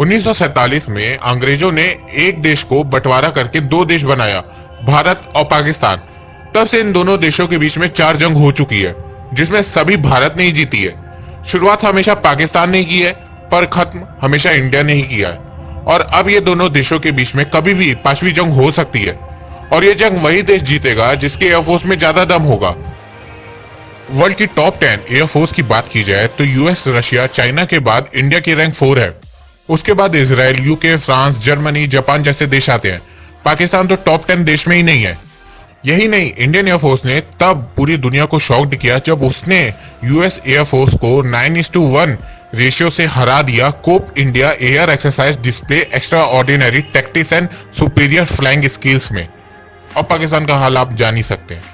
1947 में अंग्रेजों ने एक देश को बंटवारा करके दो देश बनाया, भारत और पाकिस्तान। तब से इन दोनों देशों के बीच में 4 जंग हो चुकी है, जिसमें सभी भारत ने ही जीती है। शुरुआत हमेशा पाकिस्तान ने की है, पर खत्म हमेशा इंडिया ने ही किया है। और अब ये दोनों देशों के बीच में कभी भी 5वीं जंग हो सकती है, और ये जंग वही देश जीतेगा जिसके एयरफोर्स में ज्यादा दम होगा। वर्ल्ड की टॉप 10 एयरफोर्स की बात की जाए तो यूएस, रशिया, चाइना के बाद इंडिया की रैंक 4 है। उसके बाद Israel, UK, France, Germany, Japan जैसे देश आते हैं। पाकिस्तान तो टॉप 10 देश में ही नहीं है। यही नहीं, इंडियन एयरफोर्स ने तब पूरी दुनिया को शॉक्ड किया जब उसने यूएस एयरफोर्स को 9:1 रेशियो से हरा दिया Cope India air exercise display extraordinary tactics and superior flying skills में। और पाकिस्तान का हाल आप जान ही सकते हैं।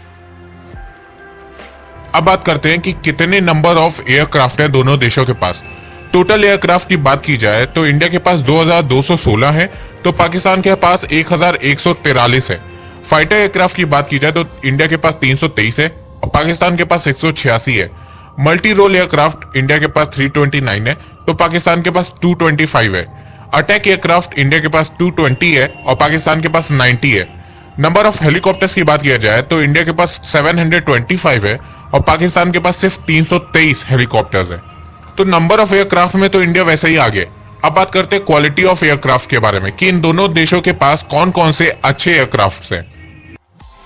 अब बात करते हैं कि कितने नंबर ऑफ एयरक्राफ्ट है दोनों देशों के पास। टोटल एयरक्राफ्ट की बात की जाए तो इंडिया के पास 2216 है, तो पाकिस्तान के पास 1143 है। फाइटर एयरक्राफ्ट की बात की जाए तो इंडिया के पास 323 है और पाकिस्तान के पास 186 है। मल्टी रोल एयरक्राफ्ट इंडिया के पास 329 है, तो पाकिस्तान के पास 225 है। अटैक एयरक्राफ्ट इंडिया के पास 220 है और पाकिस्तान के पास 90 है। नंबर ऑफ हेलीकॉप्टर्स की बात किया जाए तो इंडिया के पास 725 है और पाकिस्तान के पास सिर्फ 323 हेलीकॉप्टर्स है। तो नंबर ऑफ एयरक्राफ्ट में तो इंडिया वैसे ही आगे। अब बात करते हैं क्वालिटी ऑफ एयरक्राफ्ट के बारे में कि इन दोनों देशों के पास कौन कौन से अच्छे एयरक्राफ्ट हैं।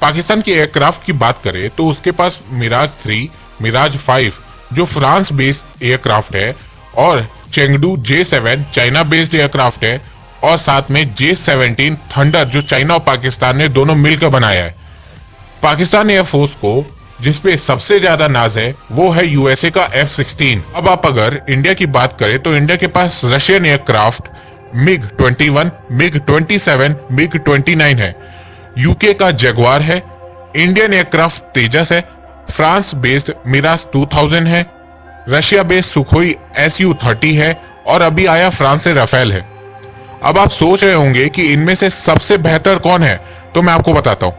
पाकिस्तान के एयरक्राफ्ट की बात करें तो उसके पास मिराज 3, मिराज 5 जो फ्रांस बेस्ड एयरक्राफ्ट है, और Chengdu J7 China based aircraft है, और साथ में J17 थंडर जो चाइना और पाकिस्तान ने दोनों मिलकर बनाया है। पाकिस्तान एयरफोर्स को जिसपे सबसे ज्यादा नाज है वो है यूएसए का F-16। अब आप अगर इंडिया की बात करें तो इंडिया के पास Russian aircraft MiG-21, MiG-27, MiG-29 है। यूके का जगुआर है, इंडियन एयरक्राफ्ट तेजस है, फ्रांस बेस्ड मिराज 2000 है, रशिया बेस्ड सुखोई Su-30 है, और अभी आया फ्रांस से राफेल है। अब आप सोच रहे होंगे कि इनमें से सबसे बेहतर कौन है, तो मैं आपको बताता हूं।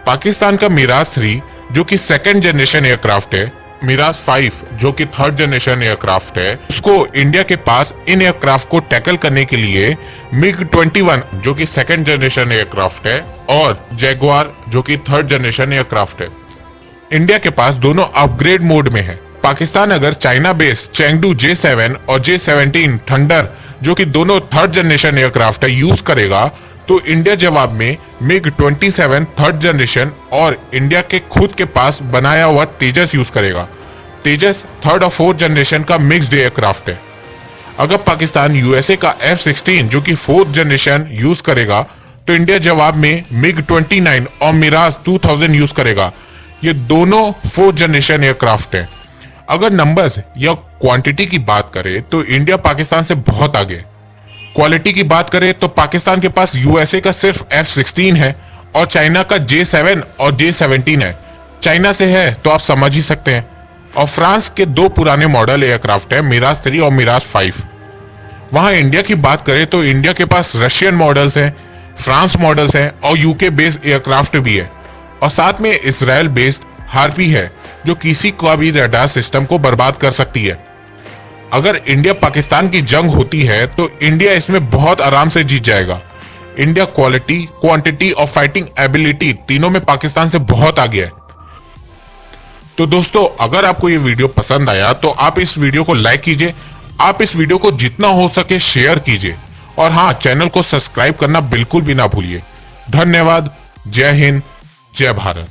पाकिस्तान का मिराज 3 जो कि 2nd जनरेशन एयरक्राफ्ट है, मिराज 5 जो कि 3rd जनरेशन एयरक्राफ्ट है, उसको इंडिया के पास इन एयरक्राफ्ट को टैकल करने के लिए MiG-21 जो कि 2nd जनरेशन एयरक्राफ्ट है और जैगुआर जो कि 3rd जनरेशन एयरक्राफ्ट है। इंडिया के पास दोनों अपग्रेड मोड में है। पाकिस्तान अगर चाइना बेस्ड चेंगडू J7 और J17 थंडर जो कि दोनों 3rd जनरेशन एयरक्राफ्ट है यूज करेगा, तो इंडिया जवाब में MiG-27 3rd जनरेशन और इंडिया के खुद के पास बनाया हुआ तेजस यूज करेगा। तेजस 3rd और 4th जनरेशन का मिक्स्ड एयरक्राफ्ट है। अगर पाकिस्तान यूएसए का F-16 जो कि 4th जनरेशन यूज करेगा, तो इंडिया जवाब में MiG-29 और मिराज 2000 यूज करेगा। ये दोनों 4th जनरेशन एयरक्राफ्ट हैं। अगर नंबर्स या क्वांटिटी की बात करें तो इंडिया पाकिस्तान से बहुत आगे। क्वालिटी की बात करें तो पाकिस्तान के पास यूएसए का सिर्फ F-16 है और चाइना का J7 और J17 है। चाइना से है तो आप समझ ही सकते हैं। और फ्रांस के 2 पुराने मॉडल एयरक्राफ्ट है, मिराज 3 और मिराज 5। वहां इंडिया की बात करें तो इंडिया के पास रशियन मॉडल्स हैं, फ्रांस मॉडल्स हैं और यूके बेस्ड एयरक्राफ्ट भी है, और साथ में इजराइल बेस्ड हार्पी है जो किसी का भी रडार सिस्टम को बर्बाद कर सकती है। अगर इंडिया पाकिस्तान की जंग होती है तो इंडिया इसमें बहुत आराम से जीत जाएगा। इंडिया क्वालिटी, क्वांटिटी और फाइटिंग एबिलिटी तीनों में पाकिस्तान से बहुत आगे है। तो दोस्तों, अगर आपको ये वीडियो पसंद आया तो आप इस वीडियो को लाइक कीजिए, आप इस वीडियो को जितना हो सके शेयर कीजिए, और हाँ, चैनल को सब्सक्राइब करना बिल्कुल भी ना भूलिए। धन्यवाद। जय हिंद, जय भारत।